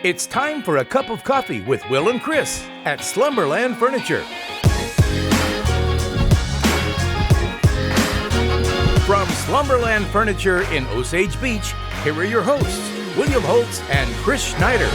It's time for a cup of coffee with Will and Chris at Slumberland Furniture. From Slumberland Furniture in Osage Beach, here are your hosts, William Holtz and Chris Schneider.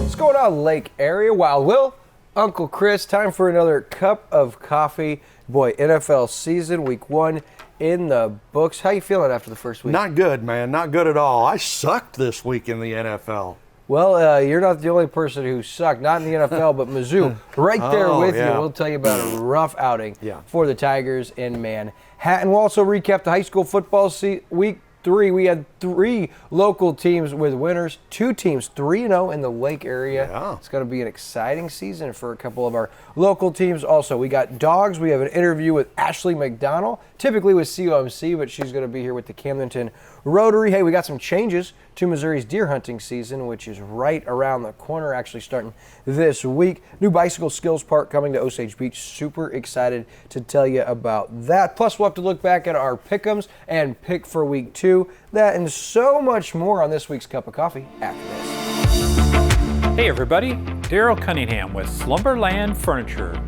What's going on, Lake area? Wow, Will, Uncle Chris, time for another cup of coffee. Boy, NFL season, week 1 in the books. How you feeling after the first week? Not good, man. Not good at all. I sucked this week in the NFL. Well, you're not the only person who sucked, not in the NFL, but Mizzou, right there with you. Yeah. We'll tell you about a rough outing Yeah. for the Tigers in Manhattan. We'll also recap the high school football week 3. We had 3 local teams with winners, 2 teams 3-0 in the Lake area. Yeah. It's going to be an exciting season for a couple of our local teams. Also, we got dogs. We have an interview with Ashley McDonald, typically with COMC, but she's going to be here with the Camdenton Rotary. Hey, we got some changes to Missouri's deer hunting season, which is right around the corner, actually starting this week. New bicycle skills park coming to Osage Beach. Super excited to tell you about that. Plus, we'll have to look back at our pick'ems and pick for week 2. That and so much more on this week's Cup of Coffee after this. Hey everybody, Daryl Cunningham with Slumberland Furniture.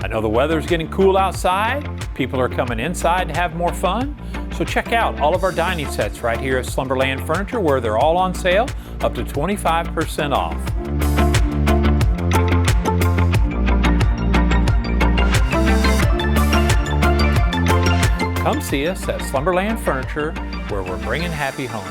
I know the weather's getting cool outside, people are coming inside to have more fun, so check out all of our dining sets right here at Slumberland Furniture where they're all on sale, up to 25% off. Come see us at Slumberland Furniture where we're bringing happy home.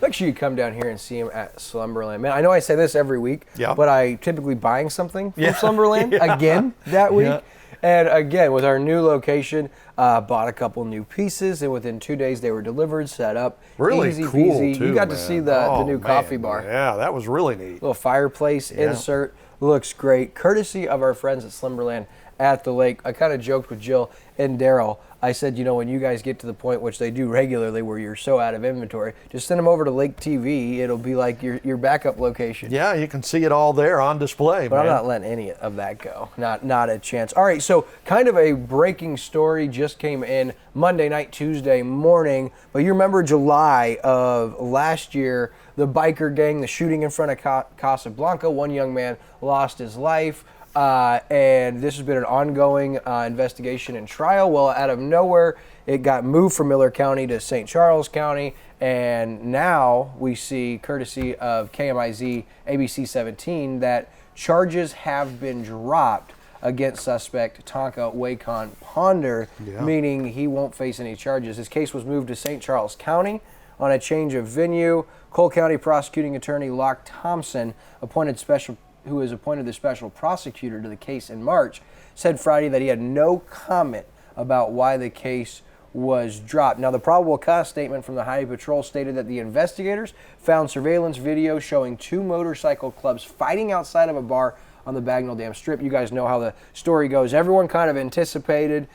Make sure you come down here and see him at Slumberland. Man, I know I say this every week, Yeah. but I typically buying something from Yeah. Slumberland Yeah. again that week. Yeah. And again, with our new location, bought a couple new pieces, and within 2 days they were delivered, set up. Really Easy cool, peasy. too, You got to man. see the Oh, new man. coffee bar. Yeah, that was really neat. Little fireplace insert. Looks great. Courtesy of our friends at Slumberland at the lake. I kind of joked with Jill and Daryl. I said, you know, when you guys get to the point, which they do regularly, where you're so out of inventory, just send them over to Lake TV. It'll be like your backup location. Yeah, you can see it all there on display, But man. I'm not letting any of that go. Not a chance. All right, so kind of a breaking story just came in Monday night, Tuesday morning. But you remember July of last year, the biker gang, the shooting in front of Casablanca. One young man lost his life. And this has been an ongoing investigation and trial. Well, out of nowhere, it got moved from Miller County to St. Charles County. And now we see, courtesy of KMIZ ABC 17, that charges have been dropped against suspect Tonka Wacon Ponder, meaning he won't face any charges. His case was moved to St. Charles County on a change of venue. Cole County prosecuting attorney Locke Thompson, who is appointed the special prosecutor to the case in March, said Friday that he had no comment about why the case was dropped. Now, the probable cause statement from the Highway Patrol stated that the investigators found surveillance video showing 2 motorcycle clubs fighting outside of a bar on the Bagnell Dam Strip. You guys know how the story goes. Everyone kind of anticipated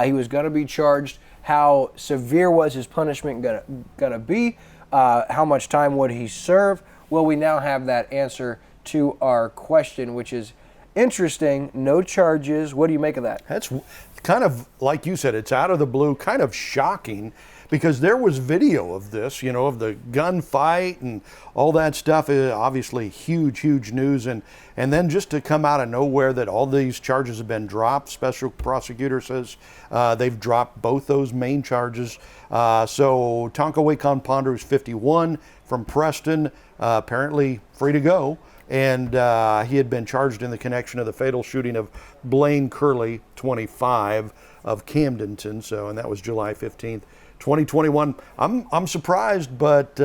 he was going to be charged. How severe was his punishment going to be? How much time would he serve? Well, we now have that answer to our question, which is interesting. No charges. What do you make of that? That's kind of, like you said, it's out of the blue, kind of shocking, because there was video of this, you know, of the gunfight and all that stuff. Obviously huge news. And then just to come out of nowhere that all these charges have been dropped. Special prosecutor says they've dropped both those main charges. So Tonka Wacon Ponder is 51 from Preston, apparently free to go. And he had been charged in the connection of the fatal shooting of Blaine Curley, 25, of Camdenton. So, and that was July 15th, 2021. I'm surprised, but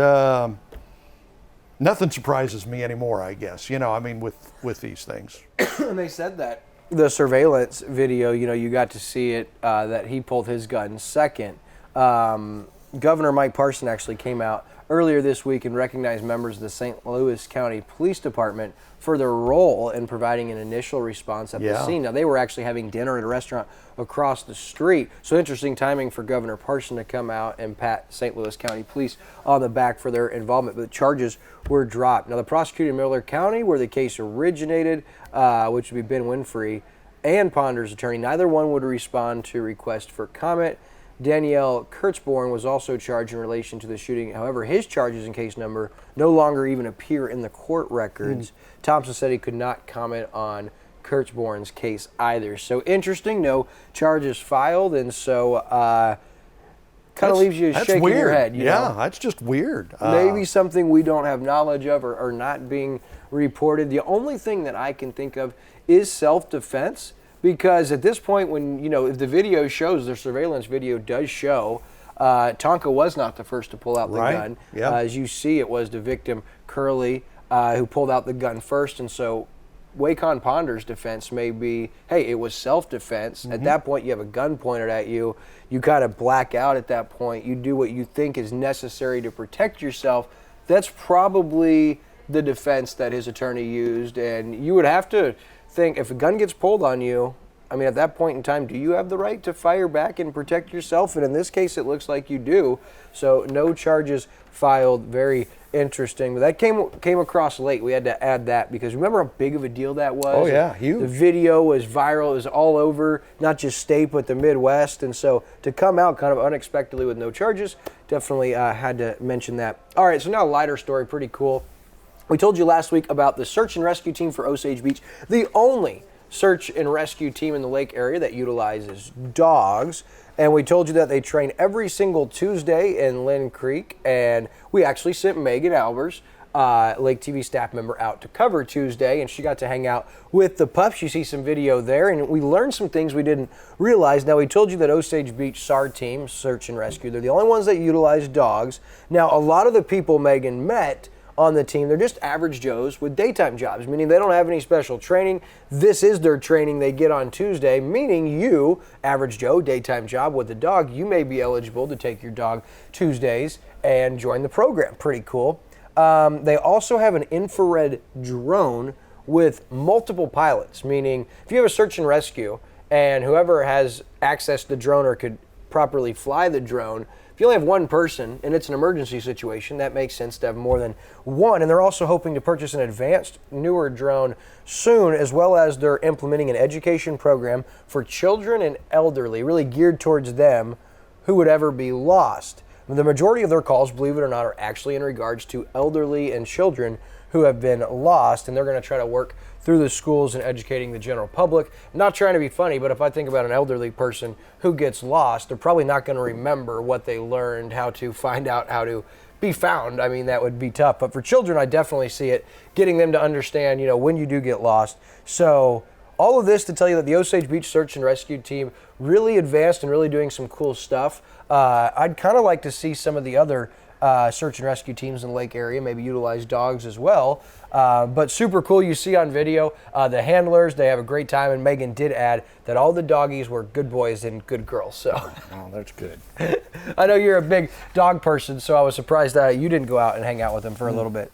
nothing surprises me anymore, I guess. You know, I mean, with these things. And they said that the surveillance video, you know, you got to see it, that he pulled his gun second. Governor Mike Parson actually came out earlier this week and recognized members of the St. Louis County Police Department for their role in providing an initial response at the scene. Now, they were actually having dinner at a restaurant across the street. So interesting timing for Governor Parson to come out and pat St. Louis County Police on the back for their involvement. But the charges were dropped. Now, the prosecutor in Miller County, where the case originated, which would be Ben Winfrey, and Ponder's attorney, neither one would respond to request for comment. Danielle Kurtzborn was also charged in relation to the shooting. However, his charges and case number no longer even appear in the court records. Thompson said he could not comment on Kurtzborn's case either. So interesting, no charges filed, and so kind of leaves you shaking weird. your head. You know? That's just weird. Maybe something we don't have knowledge of or not being reported. The only thing that I can think of is self-defense, because at this point, when if the video shows, the surveillance video does show, Tonka was not the first to pull out the gun. Yeah. As you see, it was the victim, Curley, who pulled out the gun first, and so Wacon Ponder's defense may be, hey, it was self-defense. At that point, you have a gun pointed at you. You kind of black out at that point. You do what you think is necessary to protect yourself. That's probably the defense that his attorney used, and you would have to think, if a gun gets pulled on you, I mean, at that point in time, do you have the right to fire back and protect yourself? And in this case, it looks like you do. So no charges filed. Very interesting. But that came across late. We had to add that because remember how big of a deal that was? Oh, yeah, huge. The video was viral. It was all over, not just state, but the Midwest. And so to come out kind of unexpectedly with no charges, definitely had to mention that. All right, so now a lighter story, pretty cool. We told you last week about the search and rescue team for Osage Beach, the only search and rescue team in the lake area that utilizes dogs. And we told you that they train every single Tuesday in Lynn Creek. And we actually sent Megan Albers, Lake TV staff member, out to cover Tuesday. And she got to hang out with the pups. You see some video there. And we learned some things we didn't realize. Now, we told you that Osage Beach SAR team, search and rescue, they're the only ones that utilize dogs. Now, a lot of the people Megan met on the team, they're just average Joes with daytime jobs, meaning they don't have any special training. This is their training they get on Tuesday, meaning you, average Joe, daytime job with a dog, you may be eligible to take your dog Tuesdays and join the program. Pretty cool. They also have an infrared drone with multiple pilots, meaning if you have a search and rescue and whoever has access to the drone or could properly fly the drone, if you only have one person and it's an emergency situation, that makes sense to have more than one. And they're also hoping to purchase an advanced, newer drone soon, as well as they're implementing an education program for children and elderly, really geared towards them who would ever be lost. The majority of their calls, believe it or not, are actually in regards to elderly and children who have been lost, and they're going to try to work through the schools and educating the general public. Not trying to be funny, but if I think about an elderly person who gets lost, they're probably not going to remember what they learned, how to find out how to be found. I mean, that would be tough. But for children, I definitely see it, getting them to understand, when you do get lost. So all of this to tell you that the Osage Beach Search and Rescue Team really advanced and really doing some cool stuff. I'd kind of like to see some of the other search and rescue teams in the lake area maybe utilize dogs as well. But super cool. You see on video, the handlers, they have a great time. And Megan did add that all the doggies were good boys and good girls. So Oh, that's good. I know you're a big dog person, so I was surprised that you didn't go out and hang out with them for a little bit.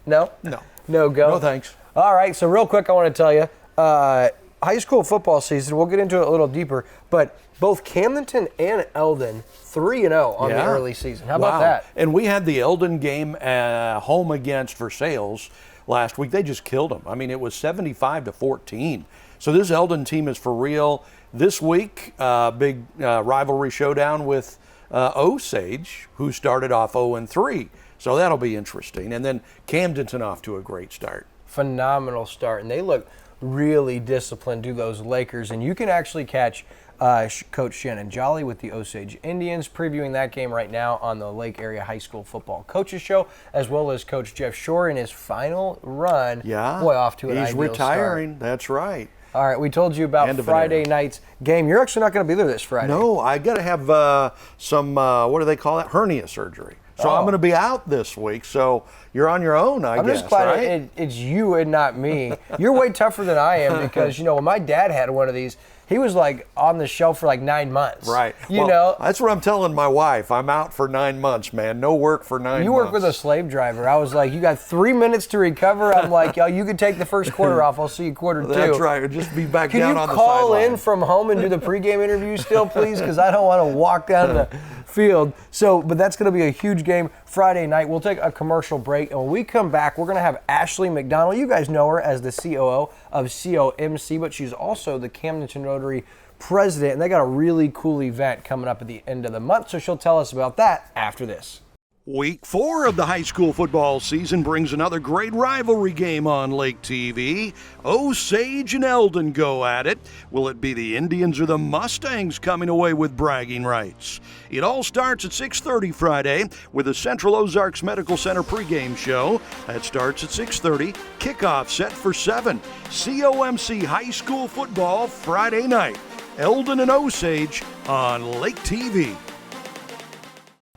No? No. No go? No, thanks. All right, so real quick, I want to tell you, high school football season, we'll get into it a little deeper, but both Camdenton and Eldon 3-0 on the early season. How about that? And we had the Eldon game home against Versailles last week. They just killed them. I mean, it was 75-14. So this Eldon team is for real. This week, big rivalry showdown with Osage, who started off 0-3. So that'll be interesting. And then Camdenton off to a great start. Phenomenal start. And they look really disciplined, do those Lakers. And you can actually catch Coach Shannon Jolly with the Osage Indians previewing that game right now on the Lake Area High School Football Coaches Show, as well as Coach Jeff Shore in his final run. Yeah. Boy, off to an He's ideal retiring. start. That's right. All right, we told you about Friday night's game. You're actually not going to be there this Friday. No, I got to have some, what do they call it? Hernia surgery. So I'm going to be out this week. So you're on your own, I guess, I'm just glad right? it's you and not me. You're way tougher than I am because, when my dad had one of these, he was like on the shelf for like 9 months. Right. You know? That's what I'm telling my wife. I'm out for 9 months, man. No work for 9 months. You work with a slave driver. I was like, you got 3 minutes to recover. I'm like, yo, you could take the first quarter off. I'll see you quarter two. That's right. Just be back down on the sideline. Can you call in from home and do the pregame interview still, please? Because I don't want to walk down field. So, but that's going to be a huge game Friday night. We'll take a commercial break, and when we come back, we're going to have Ashley McDonald. You guys know her as the COO of COMC, but she's also the Camdenton Rotary president, and they got a really cool event coming up at the end of the month, so she'll tell us about that after this. Week 4 of the high school football season brings another great rivalry game on Lake TV. Osage and Eldon go at it. Will it be the Indians or the Mustangs coming away with bragging rights? It all starts at 6:30 Friday with the Central Ozarks Medical Center pregame show. That starts at 6:30. Kickoff set for 7. COMC high school football Friday night. Eldon and Osage on Lake TV.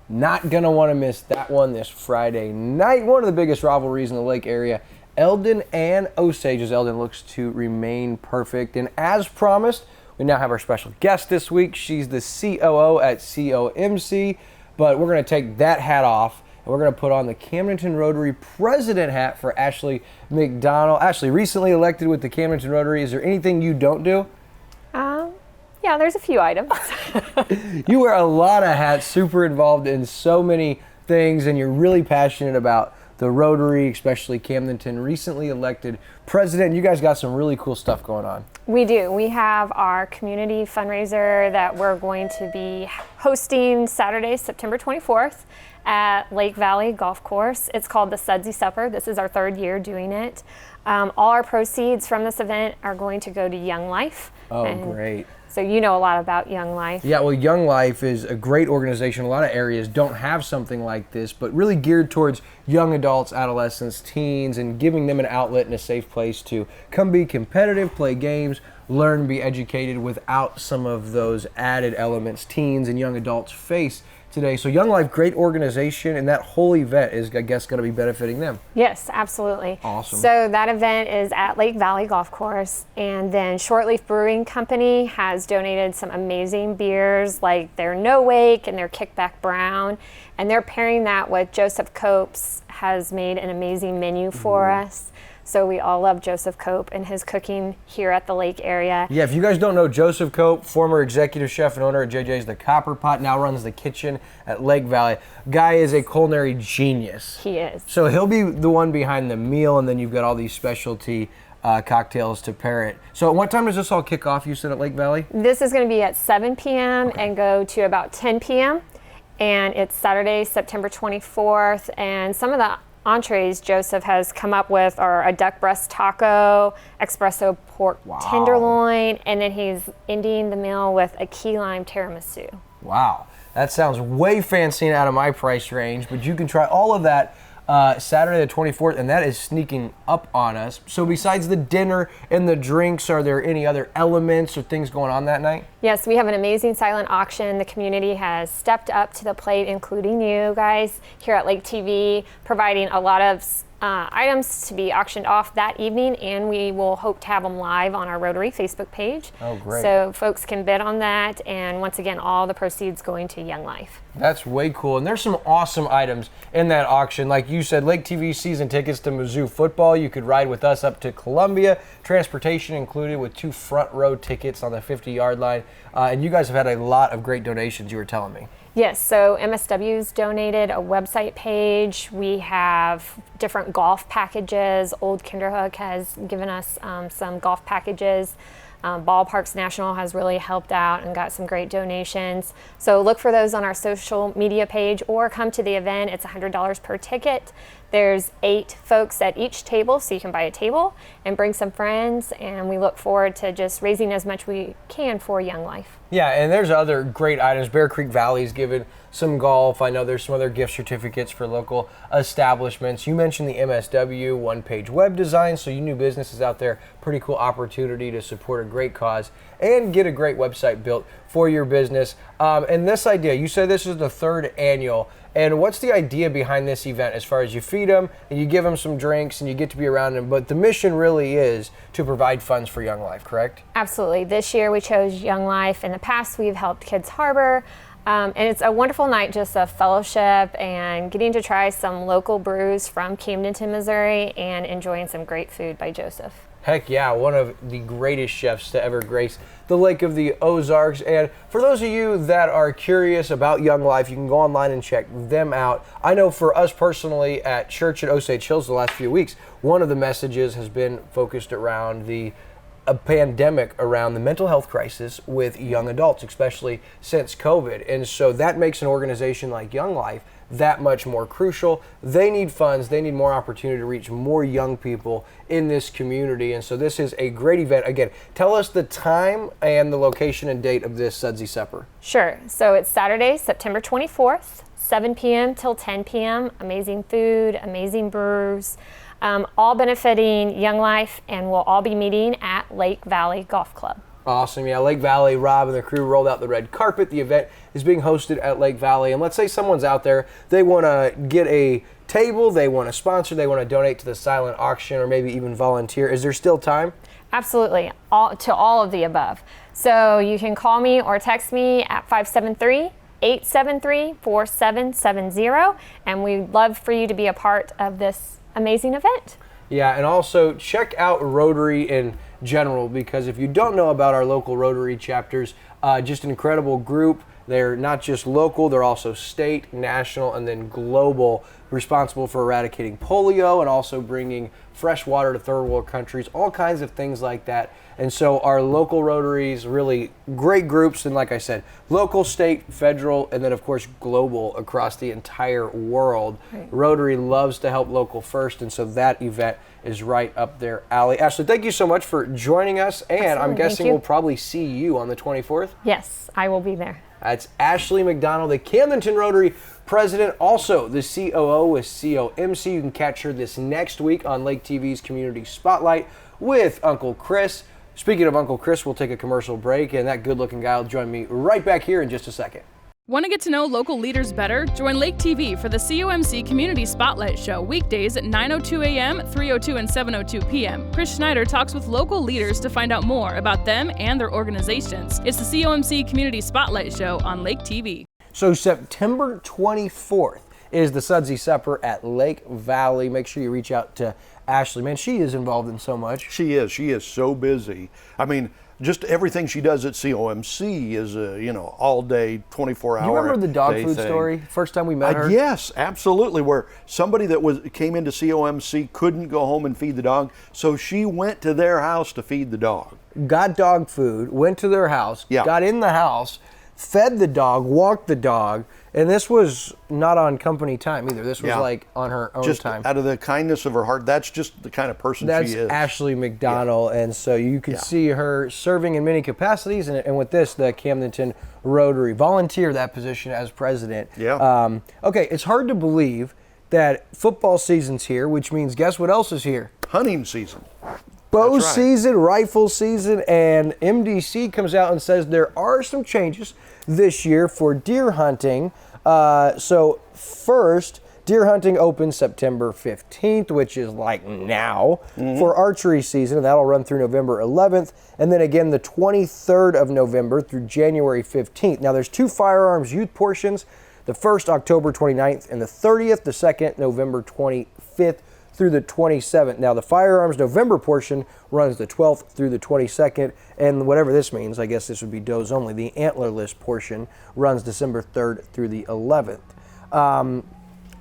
Not going to want to miss that one this Friday night. One of the biggest rivalries in the Lake area, Eldon and Osage, as Eldon looks to remain perfect. And as promised, we now have our special guest this week. She's the COO at COMC, but we're going to take that hat off, and we're going to put on the Camdenton Rotary president hat for Ashley McDonald. Ashley, recently elected with the Camdenton Rotary. Is there anything you don't do? Yeah, there's a few items. You wear a lot of hats, super involved in so many things, and you're really passionate about the Rotary, especially Camdenton. Recently elected president. You guys got some really cool stuff going on. We do. We have our community fundraiser that we're going to be hosting Saturday, September 24th at Lake Valley Golf Course. It's called the Sudsy Supper. This is our 3rd year doing it. All our proceeds from this event are going to go to Young Life. Oh, great. So you know a lot about Young Life. Yeah, well, Young Life is a great organization. A lot of areas don't have something like this, but really geared towards young adults, adolescents, teens, and giving them an outlet and a safe place to come be competitive, play games, learn, be educated without some of those added elements teens and young adults face today. So Young Life, great organization, and that whole event is, I guess, going to be benefiting them. Yes, absolutely. Awesome. So that event is at Lake Valley Golf Course, and then Shortleaf Brewing Company has donated some amazing beers like their No Wake and their Kickback Brown, and they're pairing that with Joseph Copes has made an amazing menu for us. So we all love Joseph Cope and his cooking here at the lake area. Yeah, if you guys don't know Joseph Cope, former executive chef and owner at JJ's The Copper Pot, now runs the kitchen at Lake Valley. Guy is a culinary genius. He is. So he'll be the one behind the meal, and then you've got all these specialty cocktails to pair it. So at what time does this all kick off, you said, at Lake Valley? This is going to be at 7 p.m. and go to about 10 p.m. And it's Saturday, September 24th. And some of the entrees Joseph has come up with are a duck breast taco, espresso pork tenderloin, and then he's ending the meal with a key lime tiramisu. Wow, that sounds way fancy and out of my price range, but you can try all of that Saturday the 24th, and that is sneaking up on us. So besides the dinner and the drinks, are there any other elements or things going on that night? Yes, we have an amazing silent auction. The community has stepped up to the plate, including you guys here at Lake TV, providing a lot of items to be auctioned off that evening, and we will hope to have them live on our Rotary Facebook page. Oh, great. So folks can bid on that, and once again, all the proceeds going to Young Life. That's way cool, and there's some awesome items in that auction. Like you said, Lake TV season tickets to Mizzou football. You could ride with us up to Columbia. Transportation included with 2 front row tickets on the 50-yard line. And you guys have had a lot of great donations, you were telling me. Yes, so MSW's donated a website page. We have different golf packages. Old Kinderhook has given us some golf packages. Ballparks National has really helped out and got some great donations. So look for those on our social media page or come to the event. It's $100 per ticket. There's 8 folks at each table, so you can buy a table and bring some friends, and we look forward to just raising as much we can for Young Life. Yeah, and there's other great items. Bear Creek Valley's given some golf. I know there's some other gift certificates for local establishments. You mentioned the MSW one-page web design, so you new businesses out there, pretty cool opportunity to support a great cause and get a great website built for your business. And this idea, you said this is the 3rd annual. And what's the idea behind this event as far as you feed them and you give them some drinks and you get to be around them, but the mission really is to provide funds for Young Life, correct? Absolutely. This year we chose Young Life. In the past we've helped Kids Harbor. And it's a wonderful night just of fellowship and getting to try some local brews from Camdenton, Missouri, and enjoying some great food by Joseph. Heck yeah, one of the greatest chefs to ever grace the Lake of the Ozarks. And for those of you that are curious about Young Life, you can go online and check them out. I know for us personally at church at Osage Hills the last few weeks, one of the messages has been focused around a pandemic around the mental health crisis with young adults, especially since COVID. And so that makes an organization like Young Life that much more crucial. They need funds, they need more opportunity to reach more young people in this community. And so this is a great event. Again, tell us the time and the location and date of this Sudsy Supper. Sure. So it's Saturday, September 24th, 7 p.m. till 10 p.m. Amazing food, amazing brews, all benefiting Young Life, and we'll all be meeting at Lake Valley Golf Club. Awesome. Yeah, Lake Valley, Rob and the crew rolled out the red carpet. The event is being hosted at Lake Valley. And let's say someone's out there, they want to get a table, they want to sponsor, they want to donate to the silent auction, or maybe even volunteer. Is there still time? Absolutely. All of the above. So you can call me or text me at 573-873-4770. And we'd love for you to be a part of this amazing event. Yeah, and also check out Rotary in general, because if you don't know about our local Rotary chapters, just an incredible group. They're not just local, they're also state, national, and then global, responsible for eradicating polio and also bringing fresh water to third world countries, all kinds of things like that. And so our local Rotaries, really great groups, and like I said, local, state, federal, and then of course global across the entire world. Right. Rotary loves to help local first, and so that event is right up their alley. Ashley, thank you so much for joining us, and absolutely. I'm guessing we'll probably see you on the 24th? Yes, I will be there. That's Ashley McDonald, the Camdenton Rotary president, also the COO with COMC. You can catch her this next week on Lake TV's Community Spotlight with Uncle Chris. Speaking of Uncle Chris, we'll take a commercial break, and that good-looking guy will join me right back here in just a second. Want to get to know local leaders better? Join Lake TV for the COMC Community Spotlight Show weekdays at 9:02 a.m., 3:02 and 7:02 p.m. Chris Schneider talks with local leaders to find out more about them and their organizations. It's the COMC Community Spotlight Show on Lake TV. So September 24th is the Sudsy Supper at Lake Valley. Make sure you reach out to Ashley. Man, she is involved in so much. She is. She is so busy. I mean, just everything she does at COMC is all day, 24-hour. You remember the dog food thing. Story? First time we met her? Yes, absolutely. Where somebody that came into COMC couldn't go home and feed the dog, so she went to their house to feed the dog. Got dog food, went to their house, got in the house, fed the dog, walked the dog, and this was not on company time either. This was like on her own just time. Out of the kindness of her heart. That's just the kind of person she is. That's Ashley McDonald, and so you can see her serving in many capacities, and with this, the Camdenton Rotary. Volunteer that position as president. Yeah. Okay, it's hard to believe that football season's here, which means guess what else is here? Hunting season. Bow season, rifle season, and MDC comes out and says there are some changes this year for deer hunting. So first, deer hunting opens September 15th, which is like now, for archery season, and that'll run through November 11th, and then again the 23rd of November through January 15th. Now there's two firearms youth portions, the first October 29th and the 30th, the second November 25th through the 27th. Now the firearms November portion runs the 12th through the 22nd, and whatever this means, I guess this would be does only. The antlerless portion runs December 3rd through the 11th.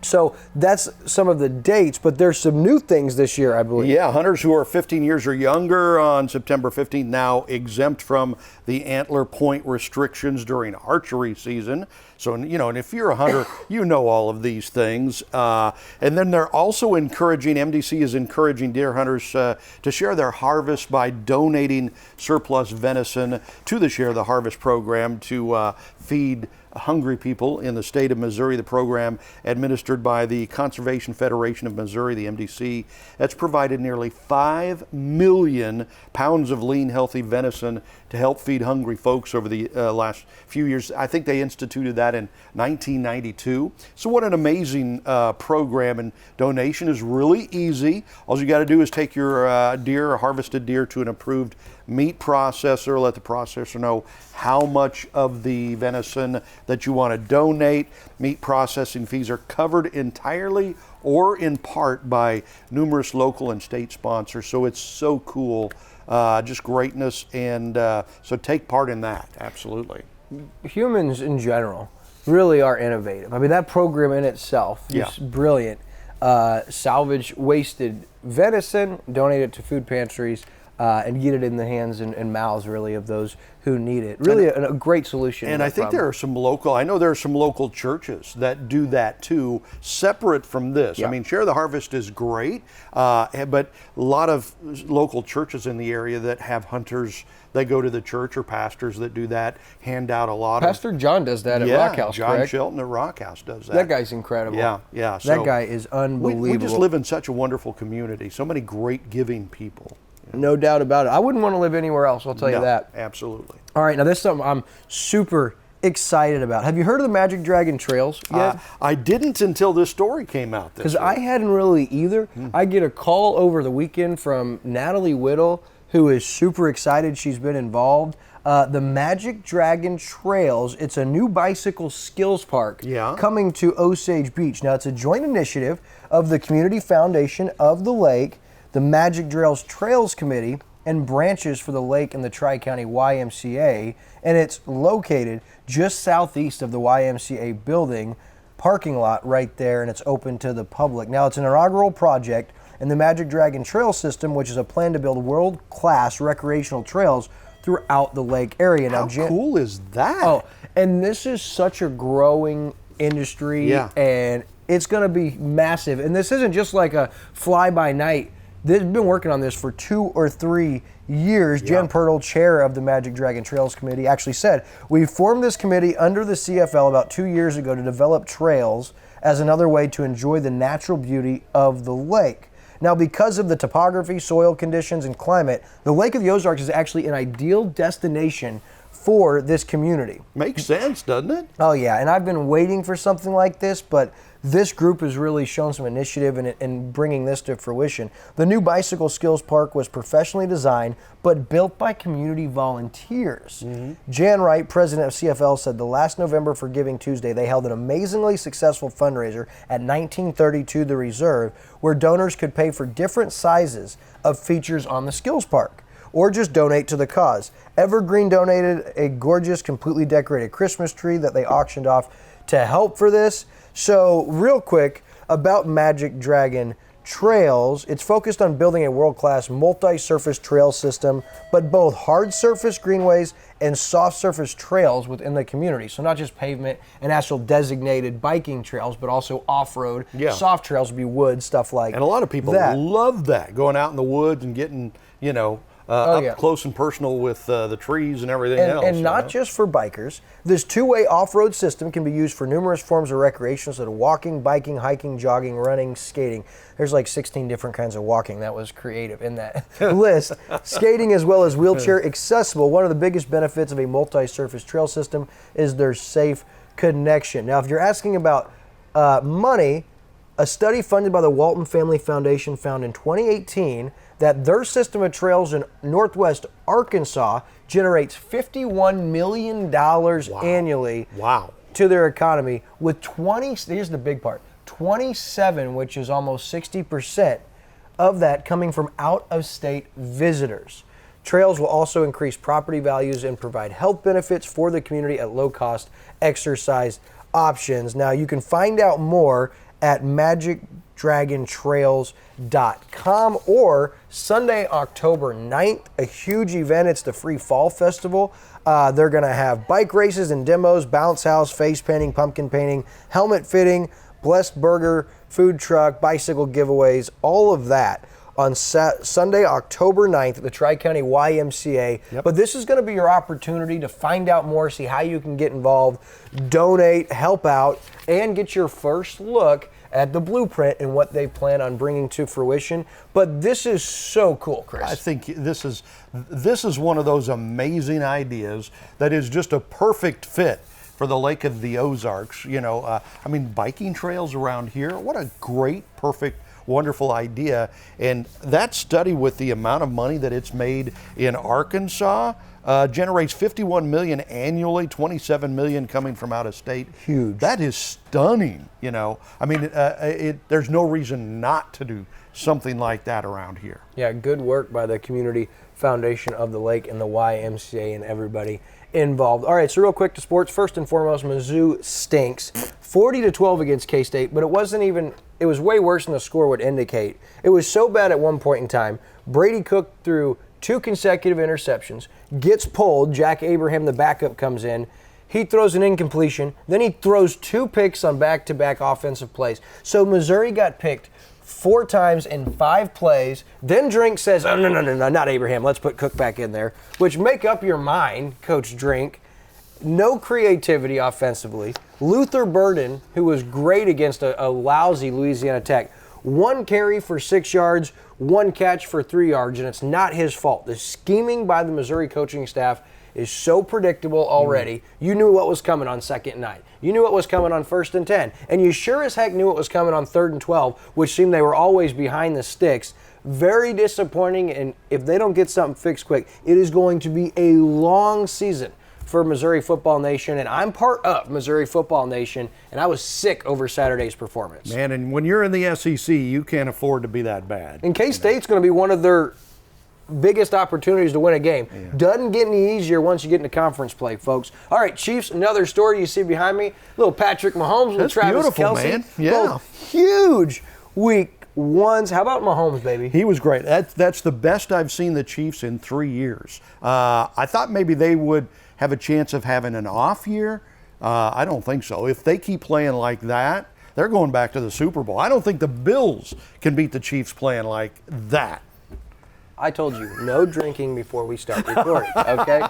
So that's some of the dates, but there's some new things this year, I believe. Yeah, hunters who are 15 years or younger on September 15th now exempt from the antler point restrictions during archery season. So, and if you're a hunter, you know all of these things. And then they're also encouraging, MDC is encouraging deer hunters to share their harvest by donating surplus venison to the Share the Harvest program to feed hungry people in the state of Missouri. The program administered by the Conservation Federation of Missouri, the MDC, that's provided nearly 5 million pounds of lean, healthy venison to help feed hungry folks over the last few years. I think they instituted that in 1992. So what an amazing program, and donation is really easy. All you got to do is take your deer, or harvested deer, to an approved meat processor, let the processor know how much of the venison that you want to donate. Meat processing fees are covered entirely or in part by numerous local and state sponsors. So it's so cool, just greatness. And so take part in that, absolutely. Humans in general really are innovative. I mean, that program in itself is brilliant. Salvage wasted venison, donate it to food pantries, and get it in the hands and mouths, really, of those who need it. Really a great solution. And I think there are some I know there are some local churches that do that too, separate from this. Yeah. I mean, Share the Harvest is great, but a lot of local churches in the area that have hunters, they go to the church, or pastors that do that, hand out a lot Pastor John does that at Rock House, John correct? Shelton at Rock House does that. That guy's incredible. Yeah. That guy is unbelievable. We just live in such a wonderful community, so many great giving people. No doubt about it. I wouldn't want to live anywhere else, I'll tell you that. Absolutely. All right, now this is something I'm super excited about. Have you heard of the Magic Dragon Trails yet? I didn't until this story came out. Because I hadn't really either. I get a call over the weekend from Natalie Whittle, who is super excited. She's been involved. The Magic Dragon Trails, it's a new bicycle skills park coming to Osage Beach. Now, it's a joint initiative of the Community Foundation of the Lake, the Magic Trails Committee, and branches for the lake and the Tri-County YMCA, and it's located just southeast of the YMCA building, parking lot right there, and it's open to the public. Now, it's an inaugural project in the Magic Dragon Trail System, which is a plan to build world-class recreational trails throughout the lake area. How cool is that? Oh, and this is such a growing industry, and it's going to be massive. And this isn't just like a fly-by-night. They've been working on this for 2 or 3 years. Jen Pirtle, chair of the Magic Dragon Trails Committee, actually said, "We formed this committee under the CFL about 2 years ago to develop trails as another way to enjoy the natural beauty of the lake." Now, because of the topography, soil conditions, and climate, the Lake of the Ozarks is actually an ideal destination for this community. Makes sense, doesn't it? Oh, yeah, and I've been waiting for something like this, but this group has really shown some initiative in bringing this to fruition. The new bicycle skills park was professionally designed, but built by community volunteers. Jan Wright, president of CFL, said the last November for Giving Tuesday, they held an amazingly successful fundraiser at 1932 The Reserve, where donors could pay for different sizes of features on the skills park, or just donate to the cause. Evergreen donated a gorgeous, completely decorated Christmas tree that they auctioned off to help for this. So real quick about Magic Dragon Trails, it's focused on building a world-class multi-surface trail system, but both hard surface greenways and soft surface trails within the community. So not just pavement and actual designated biking trails, but also off-road. Soft trails would be wood, stuff like that. And a lot of people love that, going out in the woods and getting, up close and personal with the trees and everything else. And not just for bikers. This two-way off-road system can be used for numerous forms of recreation, such as walking, biking, hiking, jogging, running, skating. There's like 16 different kinds of walking. That was creative in that list. Skating as well as wheelchair accessible. One of the biggest benefits of a multi-surface trail system is their safe connection. Now, if you're asking about money, a study funded by the Walton Family Foundation found in 2018 that their system of trails in northwest Arkansas generates $51 million annually to their economy, with 20, here's the big part, 27, which is almost 60% of that coming from out-of-state visitors. Trails will also increase property values and provide health benefits for the community at low-cost exercise options. Now, you can find out more at magicdragontrails.com, or Sunday, October 9th, a huge event. It's the Free Fall Festival. They're going to have bike races and demos, bounce house, face painting, pumpkin painting, helmet fitting, blessed burger, food truck, bicycle giveaways, all of that on Sunday, October 9th at the Tri-County YMCA. But this is going to be your opportunity to find out more, see how you can get involved, donate, help out, and get your first look at the blueprint and what they plan on bringing to fruition. But this is so cool, Chris. I think this is one of those amazing ideas that is just a perfect fit for the Lake of the Ozarks. Biking trails around here, what a great, perfect wonderful idea. And that study, with the amount of money that it's made in Arkansas, generates $51 million annually, $27 million coming from out of state. Huge. That is stunning. I mean, there's no reason not to do something like that around here. Yeah, good work by the Community Foundation of the Lake and the YMCA and everybody involved. All right, so real quick to sports. First and foremost, Mizzou stinks. 40-12 against K-State, but it was way worse than the score would indicate. It was so bad at one point in time. Brady Cook threw 2 consecutive interceptions, gets pulled. Jack Abraham, the backup, comes in. He throws an incompletion. Then he throws 2 picks on back-to-back offensive plays. So Missouri got picked 4 times in 5 plays. Then Drink says, oh, no, not Abraham. Let's put Cook back in there, which make up your mind, Coach Drink. No creativity offensively. Luther Burden, who was great against a lousy Louisiana Tech, 1 carry for 6 yards, 1 catch for 3 yards, and it's not his fault. The scheming by the Missouri coaching staff is so predictable already. You knew what was coming on 2nd and 9. You knew what was coming on 1st and 10. And you sure as heck knew what was coming on 3rd and 12, which seemed they were always behind the sticks. Very disappointing, and if they don't get something fixed quick, it is going to be a long season for Missouri Football Nation, and I'm part of Missouri Football Nation, and I was sick over Saturday's performance. Man, and when you're in the SEC, you can't afford to be that bad. And K-State's going to be one of their biggest opportunities to win a game. Yeah. Doesn't get any easier once you get into conference play, folks. All right, Chiefs, another story you see behind me. Little Patrick Mahomes with Travis Kelce. Man. Yeah. Both huge week ones. How about Mahomes, baby? He was great. That's the best I've seen the Chiefs in 3 years. I thought maybe they would have a chance of having an off year. I don't think so. If they keep playing like that, they're going back to the Super Bowl. I don't think the Bills can beat the Chiefs playing like that. I told you, no drinking before we start recording, okay?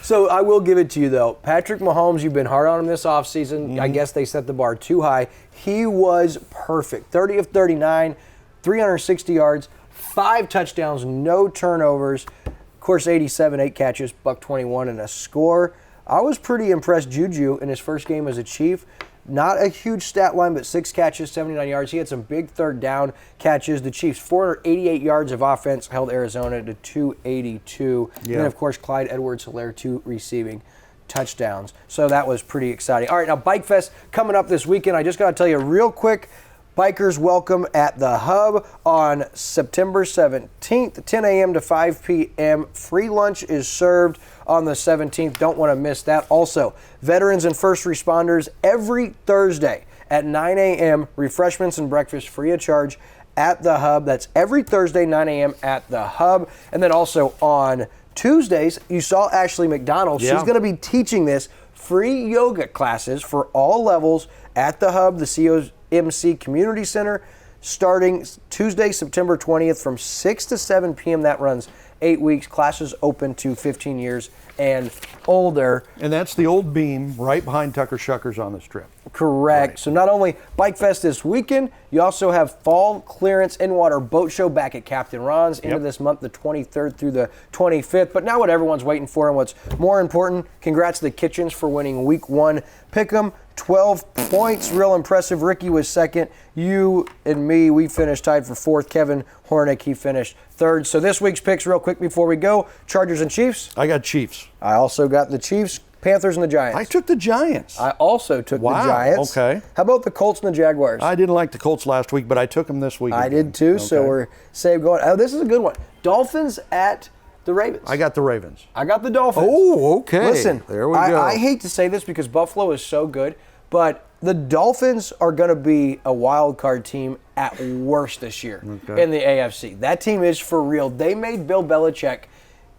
So I will give it to you, though. Patrick Mahomes, you've been hard on him this offseason. Mm-hmm. I guess they set the bar too high. He was perfect. 30 of 39, 360 yards, 5 touchdowns, no turnovers. Of course, 87, 8 catches, $121, and a score. I was pretty impressed. Juju, in his first game as a Chief, not a huge stat line, but 6 catches, 79 yards. He had some big third down catches. The Chiefs, 488 yards of offense, held Arizona to 282. Yeah. And then, of course, Clyde Edwards-Helaire, 2 receiving touchdowns. So that was pretty exciting. All right, now Bike Fest coming up this weekend. I just got to tell you real quick, Bikers welcome at the Hub on September 17th, 10 a.m. to 5 p.m. Free lunch is served on the 17th. Don't want to miss that. Also, veterans and first responders every Thursday at 9 a.m. Refreshments and breakfast free of charge at the Hub. That's every Thursday, 9 a.m. at the Hub. And then also on Tuesdays, you saw Ashley McDonald. Yeah. She's going to be teaching this free yoga classes for all levels at the Hub, the COMC Community Center, starting Tuesday, September 20th from 6 to 7 p.m. That runs 8 weeks. Classes open to 15 years and older. And that's the old beam right behind Tucker Shuckers on the Strip. Correct. Right. So not only Bike Fest this weekend, you also have Fall Clearance In-Water Boat Show back at Captain Ron's into this month, the 23rd through the 25th. But now what everyone's waiting for and what's more important, congrats to the Kitchens for winning Week 1 Pick'em. 12 points, real impressive. Ricky was second. You and me, we finished tied for 4th. Kevin Hornick, he finished 3rd. So this week's picks real quick before we go. Chargers and Chiefs. I got Chiefs. I also got the Chiefs, Panthers, and the Giants. I took the Giants. I also took the Giants. Okay. How about the Colts and the Jaguars? I didn't like the Colts last week, but I took them this week. I did too, okay. So we're safe going. Oh, this is a good one. Dolphins at the Ravens. I got the Ravens. I got the Dolphins. Oh, okay. Listen, there we go. I hate to say this because Buffalo is so good, but the Dolphins are going to be a wild card team at worst this year in the AFC. That team is for real. They made Bill Belichick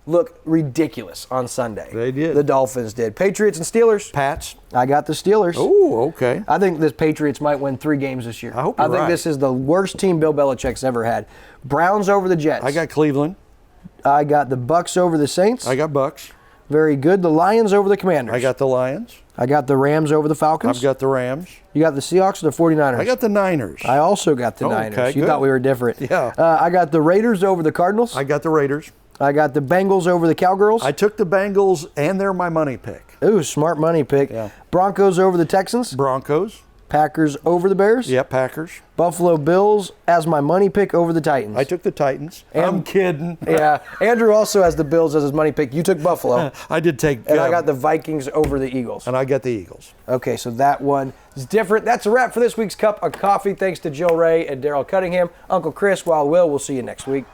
look ridiculous on Sunday. They did. The Dolphins did. Patriots and Steelers. Pats. I got the Steelers. Oh, okay. I think the Patriots might win 3 games this year. I hope you're right. I think this is the worst team Bill Belichick's ever had. Browns over the Jets. I got Cleveland. I got the Bucks over the Saints. I got Bucks. Very good. The Lions over the Commanders. I got the Lions. I got the Rams over the Falcons. I've got the Rams. You got the Seahawks or the 49ers? I got the Niners. I also got the Niners. Okay, you thought we were different. Yeah. I got the Raiders over the Cardinals. I got the Raiders. I got the Bengals over the Cowgirls. I took the Bengals, and they're my money pick. Ooh, smart money pick. Yeah. Broncos over the Texans. Broncos. Packers over the Bears. Yeah, Packers. Buffalo Bills as my money pick over the Titans. I took the Titans. I'm kidding. Yeah. Andrew also has the Bills as his money pick. You took Buffalo. I did take. And I got the Vikings over the Eagles. And I got the Eagles. Okay, so that one is different. That's a wrap for this week's Cup of Coffee. Thanks to Jill Ray and Daryl Cunningham. Uncle Chris, Wild Will, we'll see you next week.